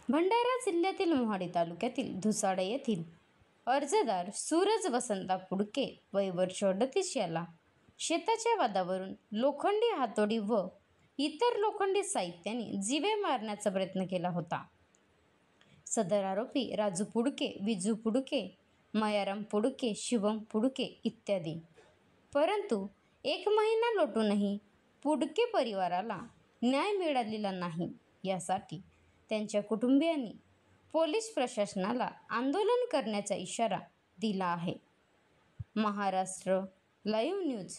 भंडारा जिल्ह्यातील मोहाडी तालुक्यातील धुसाडे येथील अर्जदार सूरज वसंता पुडके वय वर्ष 38 याला शेताच्या वादावरून लोखंडी हातोडी व इतर लोखंडी साहित्याने जीवे मारण्याचा प्रयत्न केला होता। सदर आरोपी राजू पुडके, विजू पुडके, मयाराम पुडके, शिवम पुडके इत्यादी। परंतु 1 महिना लोटूनही पुडके परिवाराला न्याय मिळालेला नाही। यासाठी त्यांच्या कुटुंबियांनी पोलीस प्रशासनाला आंदोलन करण्याचा इशारा दिला आहे। महाराष्ट्र लाईव्ह न्यूज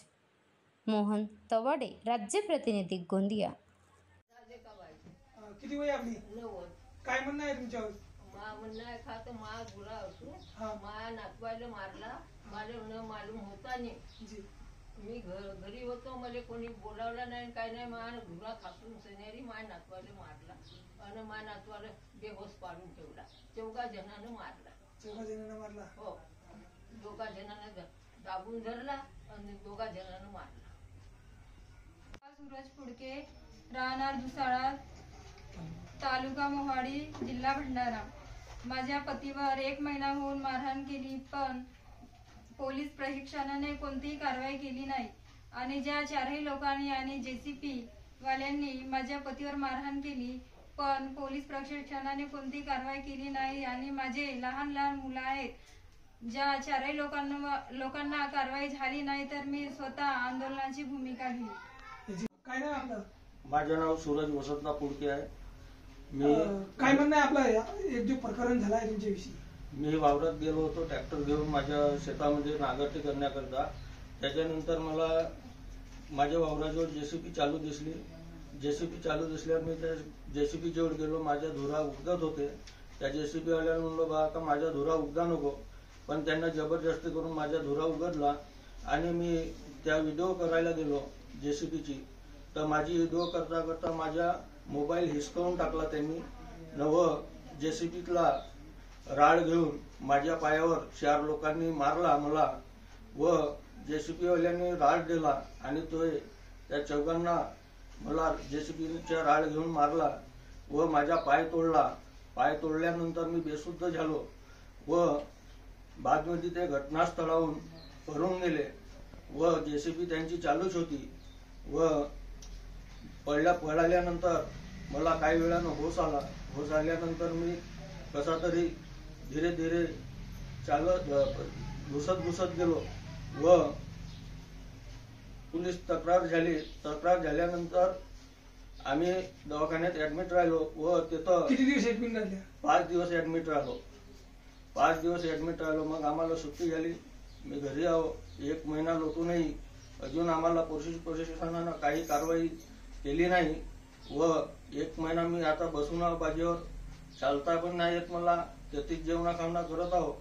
मोहन तवाडे, राज्य प्रतिनिधी गोंदिया। किती वय आपली? 90। काय म्हणणं आहे तुमच्यावर? म्हणणं आहे का तर मा गुरा असू मा नातवायला मारला, मला न मालूम होता नाही जी। मी घरी होतो, मला कोणी बोलावलं नाही काय नाही, मा गुरा खासून सनेरी मा नातवायला मारला आणि मा नातवाला बेहोश पाडून ठेवला। 14 जणांना मारला। 14 जणांना मारला? हो, 2 जणांना दाबून धरला आणि 2 जणांना मारला। सूरज पुडके, राहणार दुसाळा, तालुका मोहाडी, जिल्हा भंडारा। माझ्या पतीवर 1 महिना होऊन मारहाण केली, पण पोलीस प्रशिक्षणाने कोणतीही कारवाई केली नाही आणि ज्या 4ही लोकांनी आणि JCP वाल्यांनी माझ्या पतीवर मारहाण केली, पण पोलीस प्रशिक्षणाने कोणतीही कारवाई केली नाही आणि माझे लहान लहान मुलं आहेत। ज्या 4ही लोकांना कारवाई झाली नाही तर मी स्वतः आंदोलनाची भूमिका घेईन। काय नाव आपलं? माझे नाव सूरज वसंता पुडके आहे। काय म्हणणं आहे आपलं? एक जो प्रकरण झाला आहे तुमच्याविषयी? मी वावरात गेलो होतो ट्रॅक्टर घेऊन माझ्या शेतामध्ये नांगरणी करण्याकरता। त्याच्यानंतर मला माझ्या वावराजवळ JCP चालू दिसली। JCP चालू दिसल्यावर मी त्या JCP जवळ गेलो। माझ्या धुरा उगदत होते। त्या JCP वाल्याला म्हणलो बा का माझ्या धुरा उगदा नको, पण त्यांना जबरदस्ती करून माझ्या धुरा उगदला आणि मी त्या व्हिडिओ करायला गेलो JCPची। तर माझी व्हिडिओ करता करता माझा मोबाईल हिसकावून टाकला त्यांनी। JCPतला राड घेऊन माझ्या पायावर 4 लोकांनी मारला मला व JCP वाल्यांनी राड दिला आणि तो त्या 4घांना मला JCPच्या राड घेऊन मारला व माझा पाय तोडला। पाय तोडल्यानंतर मी बेशुद्ध झालो व बादमध्ये ते घटनास्थळाहून पळून गेले व JCP त्यांची चालूच होती व पळाल्यानंतर मला काही वेळानं होश आला। होश आल्यानंतर मी कसा तरी धीरे धीरे चालत घुसत गेलो व पोलीस तक्रार झाली। तक्रार झाल्यानंतर आम्ही दवाखान्यात ऍडमिट राहिलो व तिथं किती दिवस ऍडमिट राहिले? 5 दिवस ऍडमिट राहिलो। 5 दिवस ऍडमिट राहिलो। मग आम्हाला सुट्टी झाली, मी घरी आलो। 1 महिना लोटूनही अजून आम्हाला पोलीस प्रशासनानं काही कारवाई केली नाही व 1 महिना मी आता बसून बाजीवर चालता पण नाही येत मला। तेथील जेवणा खावणा करत आहो,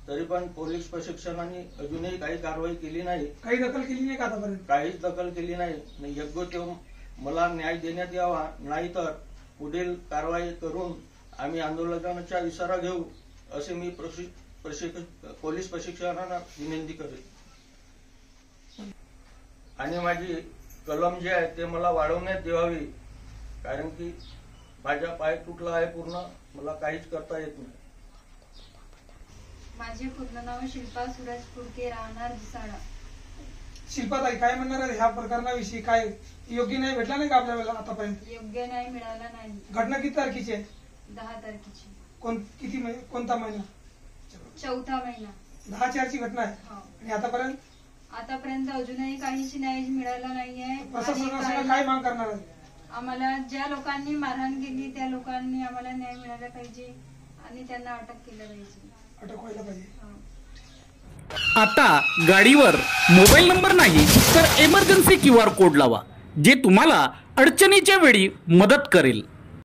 तरी पण पोलीस प्रशिक्षणाने अजूनही काही कारवाई केली नाही। काही दखल केली नाही का आतापर्यंत? काहीच दखल केली नाही। योग्य तो मला न्याय देण्यात यावा, नाहीतर पुढील कारवाई करून आम्ही आंदोलनाचा इशारा घेऊ असे मी पोलीस प्रशिक्षणाला विनंती करेन। आणि माझी कलम जे आहे ते मला वाढवण्यात यावी, कारण की माझा पाय तुटला आहे पूर्ण, मला काहीच करता येत नाही। माझे पूर्ण नाव शिल्पा सूरज पुडके, राहणार दुसाळा। शिल्पाताई, काय म्हणणार आहे ह्या प्रकरणाविषयी? काय योग्य न्याय भेटला नाही का आपल्याला आतापर्यंत? योग्य न्याय मिळाला नाही। घटना किती तारखेची आहे? 10 तारखेची। कोणता महिना? 4था महिना। 10/4ची घटना आहे आणि आतापर्यंत अजूनही काहीच न्याय मिळाला नाहीये। प्रशासनाकडे काय माग करणार आहे? आम्हाला ज्या लोकांनी मारहाण केली त्या लोकांनी आम्हाला न्याय मिळाला पाहिजे आणि त्यांना अटक केलं पाहिजे। अटक व्हायला पाहिजे। आता गाडीवर मोबाईल नंबर नाही तर इमर्जन्सी QR कोड लावा, जे तुम्हाला अडचणीच्या वेळी मदत करेल।